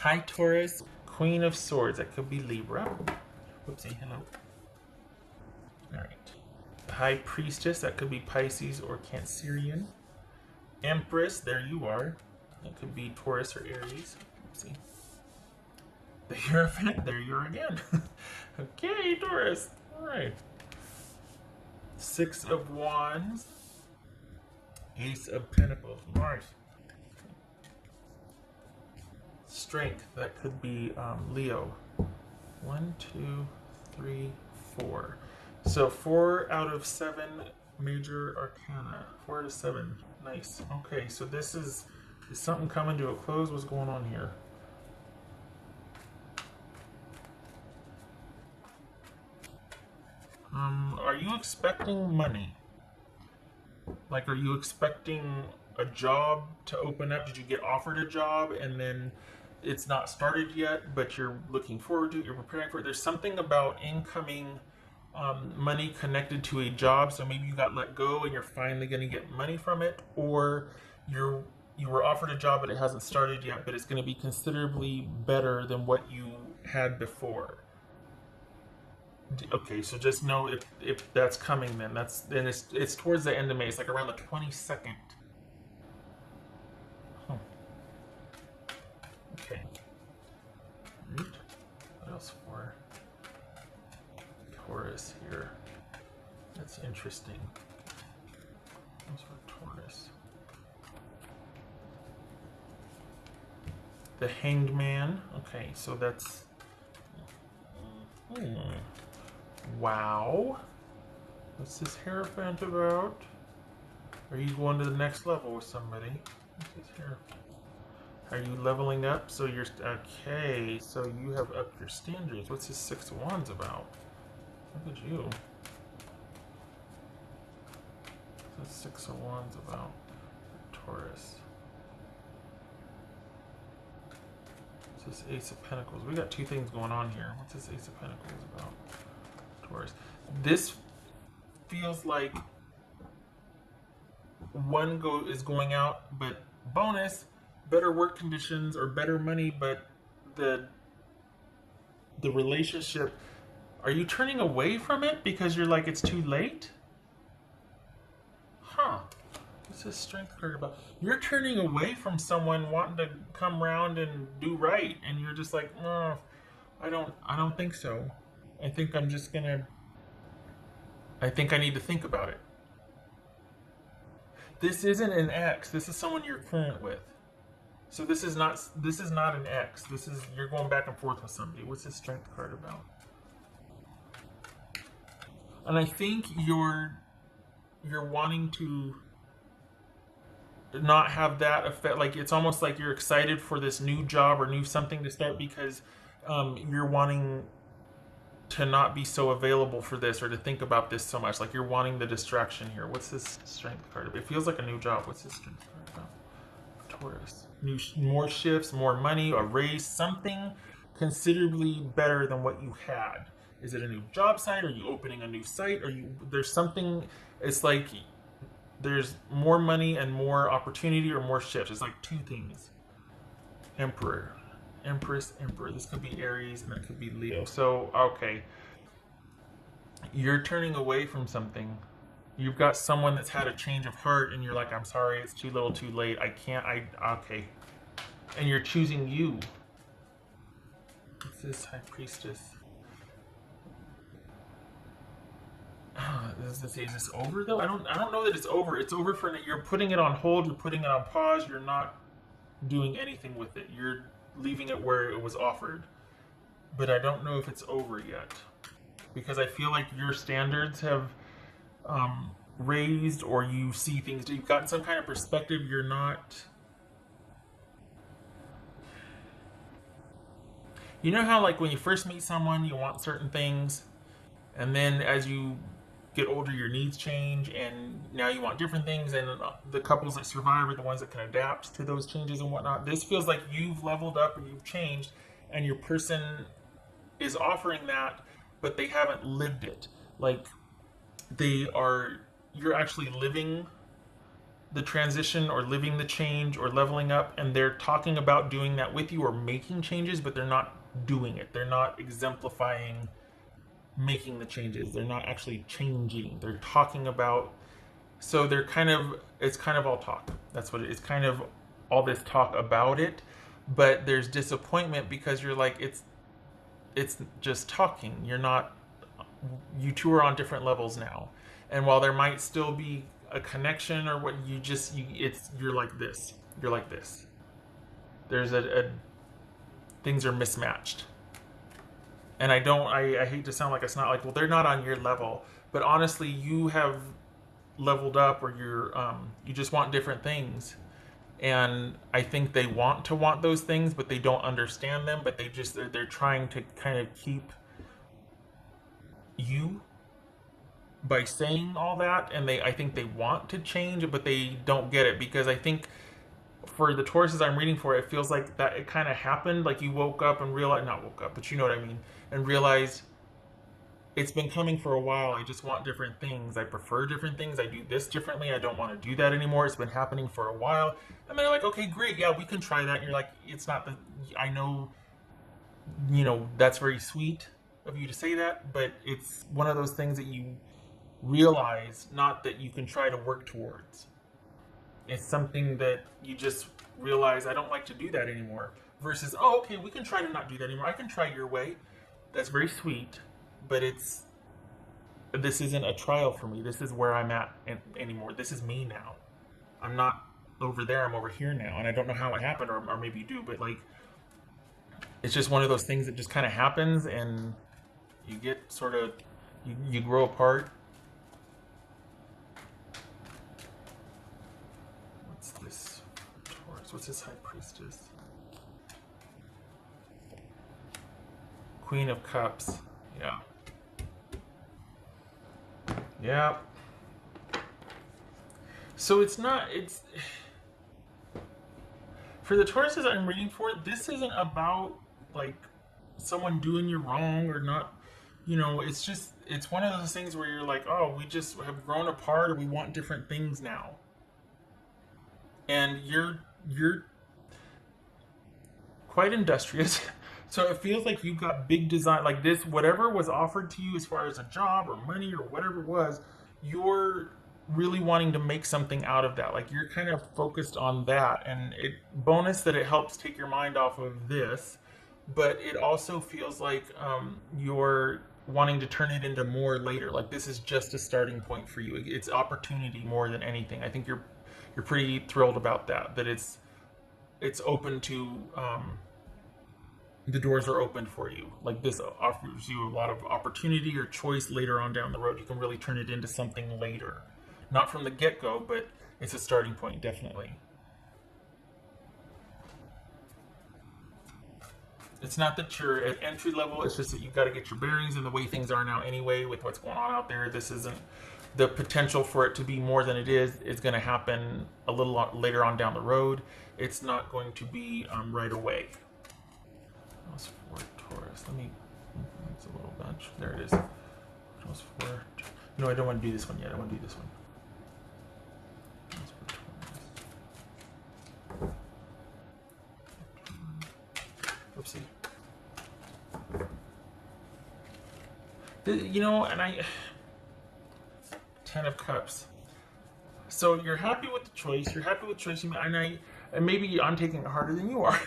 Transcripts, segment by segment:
Hi, Taurus. Queen of Swords. That could be Libra. Whoopsie. Hello. All right. High Priestess. That could be Pisces or Cancerian. Empress. There you are. That could be Taurus or Aries. Whoopsie. The Hierophant. There you are again. Okay, Taurus. All right. Six of Wands. Ace of Pentacles. Nice. Strength. That could be Leo. 1, 2, 3, 4. So 4 out of 7 major arcana. 4 out of 7. Nice. Okay, so this is something coming to a close? What's going on here? Are you expecting money? Like, are you expecting a job to open up? Did you get offered a job and then it's not started yet, but you're looking forward to it, you're preparing for it? There's something about incoming money connected to a job. So maybe you got let go and you're finally going to get money from it, or you were offered a job but it hasn't started yet, but it's going to be considerably better than what you had before. Okay, so just know if that's coming, then it's towards the end of May. It's like around the 22nd. Huh. Okay. Right. What else for Taurus here? That's interesting. What's for Taurus? The Hanged Man. Okay, so that's. Wow. What's this Hierophant about? Are you going to the next level with somebody? What's this here? Are you leveling up? So you're okay. So you have upped your standards. What's this Six of Wands about? Look at you. What's this Six of Wands about? Taurus. What's this Ace of Pentacles? We got two things going on here. What's this Ace of Pentacles about? Taurus. This feels like one is going out, but bonus, better work conditions or better money, but the relationship, are you turning away from it because you're like it's too late? Huh. What's this Strength card about? You're turning away from someone wanting to come around and do right, and you're just like, oh, I don't think so. I think I'm just gonna. I think I need to think about it. This isn't an ex. This is someone you're current with. So this is not an ex. This is, you're going back and forth with somebody. What's this Strength card about? And I think you're wanting to not have that effect. Like, it's almost like you're excited for this new job or new something to start because you're wanting to not be so available for this or to think about this so much. Like, you're wanting the distraction here. What's this Strength card about? It feels like a new job. What's this Strength card about? Taurus. More shifts, more money, a raise, something considerably better than what you had. Is it a new job site? Are you opening a new site? There's something, it's like there's more money and more opportunity or more shifts. It's like two things. Emperor. Empress, Emperor. This could be Aries and that could be Leo. So, okay. You're turning away from something. You've got someone that's had a change of heart and you're like, I'm sorry, it's too little too late. Okay. And you're choosing you. What's this High Priestess? Is this over though? I don't know that it's over. It's over for, you're putting it on hold, you're putting it on pause, you're not doing anything with it. You're leaving it where it was offered, but I don't know if it's over yet because I feel like your standards have raised, or you see things, you've gotten some kind of perspective. You're not, you know how like when you first meet someone you want certain things, and then as you get older your needs change and now you want different things, and the couples that survive are the ones that can adapt to those changes and whatnot. This feels like you've leveled up and you've changed, and your person is offering that, but they haven't lived it. Like, you're actually living the transition or living the change or leveling up, and they're talking about doing that with you or making changes, but they're not doing it. They're not exemplifying making the changes. They're not actually changing. They're talking about, so they're kind of, it's kind of all talk. That's what it is. Kind of all this talk about it, but there's disappointment because you're like, it's just talking. You're not, you two are on different levels now. And while there might still be a connection or what, you're like this. You're like this. There's things are mismatched. And I hate to sound like it's not like, well, they're not on your level, but honestly, you have leveled up, or you just want different things. And I think they want those things, but they don't understand them, but they're trying to kind of keep you by saying all that, and I think they want to change, but they don't get it, because I think for the Tauruses I'm reading for, it feels like that it kind of happened, like you woke up and realized, not woke up, but you know what I mean, and realized it's been coming for a while. I just want different things. I prefer different things. I do this differently. I don't want to do that anymore. It's been happening for a while. And they're like, okay, great. Yeah, we can try that. And you're like, it's not I know, that's very sweet of you to say that, but it's one of those things that you realize, not that you can try to work towards. It's something that you just realize, I don't like to do that anymore. Versus, oh, okay, we can try to not do that anymore. I can try your way. That's very sweet. But this isn't a trial for me. This is where I'm at anymore. This is me now. I'm not over there. I'm over here now. And I don't know how it happened, or maybe you do, but like, it's just one of those things that just kind of happens, and you get sort of, you grow apart. What's this Taurus? What's this High Priestess? Queen of Cups. Yeah. Yeah. So it's for the Tauruses I'm reading for, this isn't about like someone doing you wrong or not, it's one of those things where you're like, oh, we just have grown apart, or we want different things now. And you're quite industrious. So it feels like you've got big design, like this, whatever was offered to you as far as a job or money or whatever it was, you're really wanting to make something out of that. Like you're kind of focused on that. And bonus that it helps take your mind off of this, but it also feels like you're wanting to turn it into more later. Like this is just a starting point for you. It's opportunity more than anything. I think you're pretty thrilled about that it's open to, the doors are open for you. Like this offers you a lot of opportunity or choice later on down the road. You can really turn it into something later. Not from the get-go, but it's a starting point, definitely. It's not that you're at entry level, it's just that you've got to get your bearings, and the way things are now anyway with what's going on out there, this isn't, the potential for it to be more than it is going to happen a little later on down the road. It's not going to be right away. Plus 4 Taurus. It's a little bunch. There it is. Plus 4. No, I don't want to do this one yet. I want to do this one. Plus 4 Taurus. Oopsie. 10 of Cups. So you're happy with the choice. You're happy with the choice you made. And maybe I'm taking it harder than you are.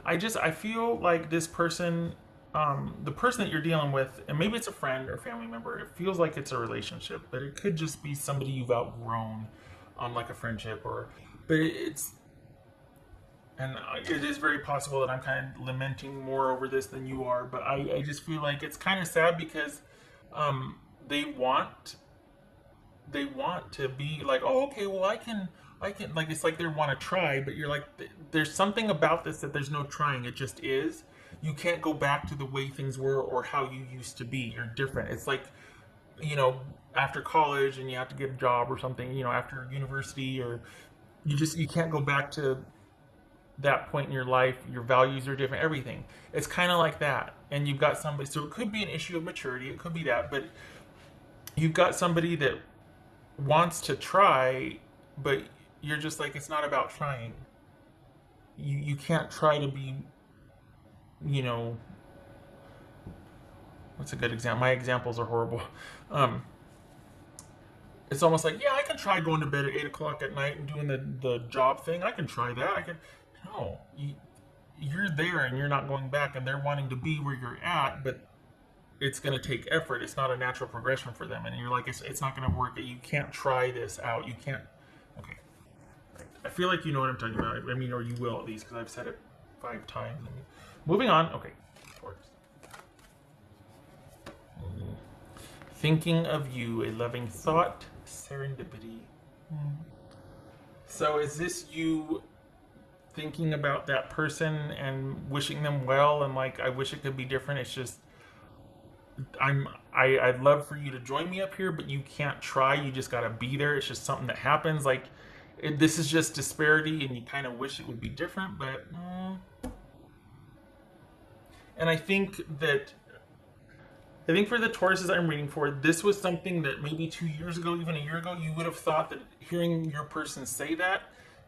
I feel like this person, the person that you're dealing with, and maybe it's a friend or family member, it feels like it's a relationship, but it could just be somebody you've outgrown, like a friendship, but it is very possible that I'm kind of lamenting more over this than you are, but I just feel like it's kind of sad because they want to be like, oh, okay, well, I can, like, it's like they want to try, but you're like, there's something about this that there's no trying. It just is. You can't go back to the way things were or how you used to be. You're different. It's like, after college and you have to get a job or something, after university, or you can't go back to that point in your life. Your values are different, everything. It's kind of like that. And you've got somebody, so it could be an issue of maturity. It could be that, but you've got somebody that wants to try, but you're just like, it's not about trying. You can't try to be, you know, what's a good example? My examples are horrible. Um, it's almost like, yeah, I can try going to bed at 8 o'clock at night and doing the job thing. I can try that. I can. No, you're there and you're not going back, and they're wanting to be where you're at, but it's going to take effort. It's not a natural progression for them, and you're like, it's not going to work. You can't try this out. You can't. Okay. I feel like you know what I'm talking about. I mean, or you will at least, because I've said it 5 times. Moving on. Okay. Taurus. Thinking of you, a loving thought, serendipity. So is this you thinking about that person and wishing them well, and like, I wish it could be different? It's just, I'd love for you to join me up here, but you can't try. You just got to be there. It's just something that happens. Like, this is just disparity, and you kind of wish it would be different. But and I think for the Tauruses I'm reading for, this was something that maybe 2 years ago, even a year ago, you would have thought that hearing your person say that,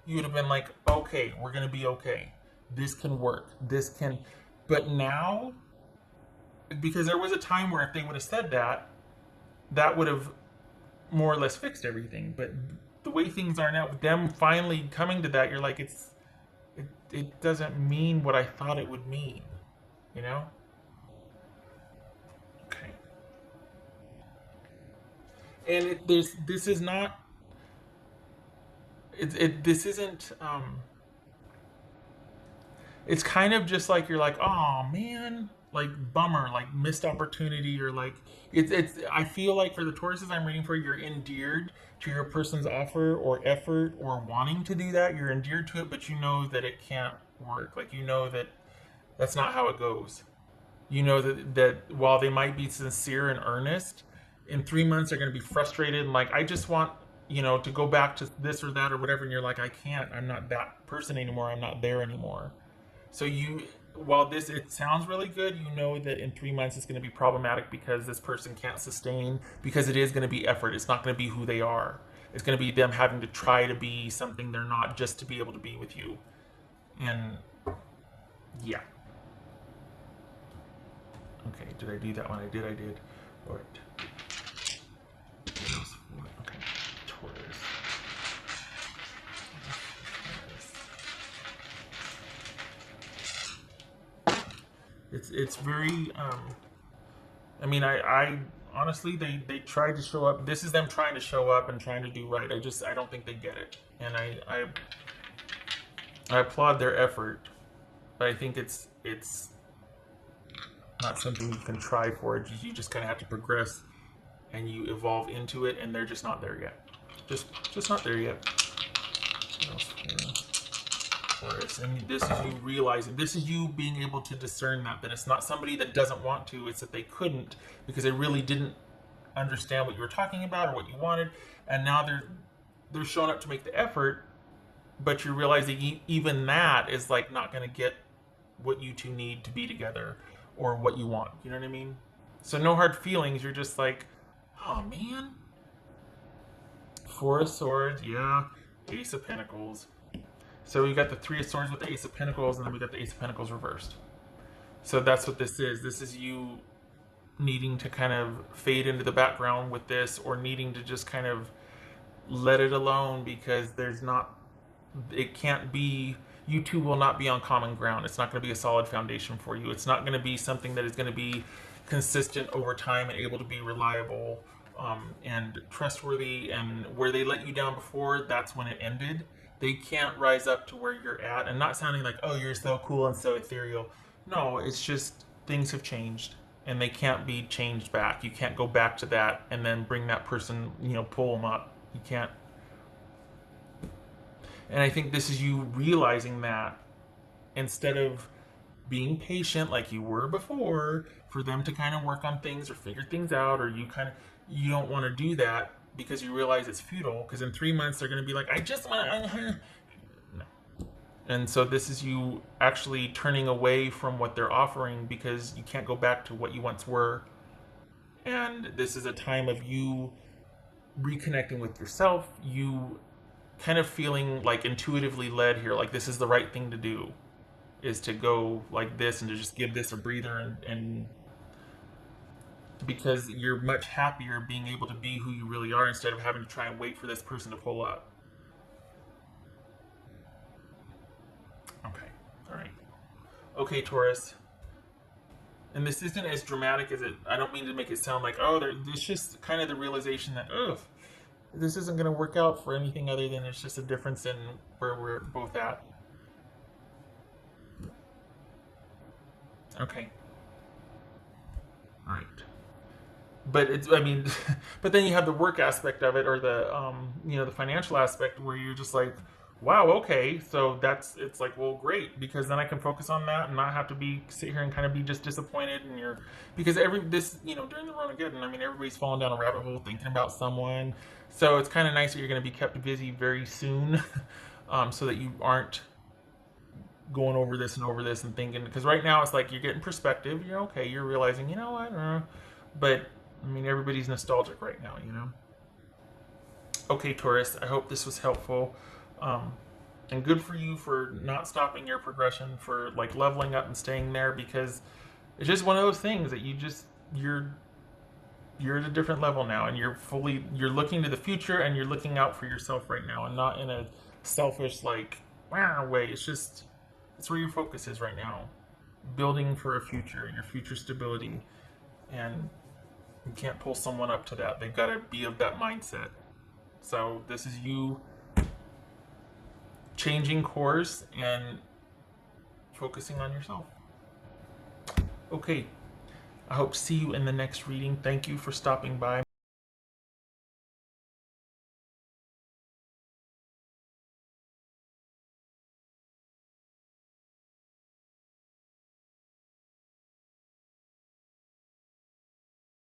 you would have been like, okay, we're gonna be okay. This can work. This can. But now, because there was a time where if they would have said that, that would have more or less fixed everything. But the way things are now, with them finally coming to that, you're like, it doesn't mean what I thought it would mean, you know? Okay. And this is not, this isn't, it's kind of just like, you're like, oh man, like bummer, like missed opportunity, or like, it's I feel like for the Tauruses I'm reading for, you're endeared to your person's offer or effort or wanting to do that. You're endeared to it, but you know that it can't work. Like, you know that that's not how it goes. You know that while they might be sincere and earnest, in 3 months they're going to be frustrated and like, I just want, to go back to this or that or whatever, and you're like, I can't. I'm not that person anymore. I'm not there anymore. So while it sounds really good, you know that in 3 months it's going to be problematic, because this person can't sustain, because it is going to be effort. It's not going to be who they are. It's going to be them having to try to be something they're not, just to be able to be with you. And yeah. Okay, did I do that one? I did. All right. Okay, Taurus. It's very I mean, I honestly, they tried to show up. This is them trying to show up and trying to do right. I don't think they get it, and I applaud their effort, but I think it's not something you can try for. You just kind of have to progress, and you evolve into it, and they're just not there yet. Just not there yet. What else here? Taurus. And this is you realizing, this is you being able to discern that it's not somebody that doesn't want to, it's that they couldn't, because they really didn't understand what you were talking about or what you wanted, and now they're showing up to make the effort, but you realize that even that is like not going to get what you two need to be together or what you want. You know what I mean? So no hard feelings. You're just like, oh man. Four of Swords, yeah. Ace of Pentacles. So we got the Three of Swords with the Ace of Pentacles, and then we got the Ace of Pentacles reversed. So that's what this is. This is you needing to kind of fade into the background with this, or needing to just kind of let it alone, because it can't be, you two will not be on common ground. It's not going to be a solid foundation for you. It's not going to be something that is going to be consistent over time and able to be reliable and trustworthy. And where they let you down before, that's when it ended. They can't rise up to where you're at, and not sounding like, oh, you're so cool and so ethereal. No, it's just things have changed, and they can't be changed back. You can't go back to that and then bring that person, pull them up. You can't. And I think this is you realizing that, instead of being patient like you were before for them to kind of work on things or figure things out, or you don't want to do that because you realize it's futile, because in 3 months they're going to be like, I just want to... No. And so this is you actually turning away from what they're offering, because you can't go back to what you once were. And this is a time of you reconnecting with yourself, you kind of feeling like intuitively led here, like this is the right thing to do, is to go like this and to just give this a breather, and because you're much happier being able to be who you really are instead of having to try and wait for this person to pull up. Okay, all right. Okay, Taurus. And this isn't as dramatic as it. I don't mean to make it sound like, oh, there's just kind of the realization that, oh, this isn't going to work out for anything other than it's just a difference in where we're both at. Okay. All right. But it's, I mean, but then you have the work aspect of it, or the, the financial aspect, where you're just like, wow, okay, so it's like, well, great, because then I can focus on that and not have to sit here and kind of be just disappointed. And because during the Armageddon, I mean, everybody's falling down a rabbit hole thinking about someone, so it's kind of nice that you're going to be kept busy very soon, so that you aren't going over this and over this and thinking, because right now it's like you're getting perspective, you're okay, you're realizing, I don't know, but I mean, everybody's nostalgic right now. Okay, Taurus, I hope this was helpful. And good for you for not stopping your progression, for like leveling up and staying there, because it's just one of those things that you're at a different level now, and you're looking to the future, and you're looking out for yourself right now, and not in a selfish like way. It's where your focus is right now, building for a future and your future stability, and you can't pull someone up to that. They've got to be of that mindset. So this is you changing course and focusing on yourself. Okay, I hope to see you in the next reading. Thank you for stopping by.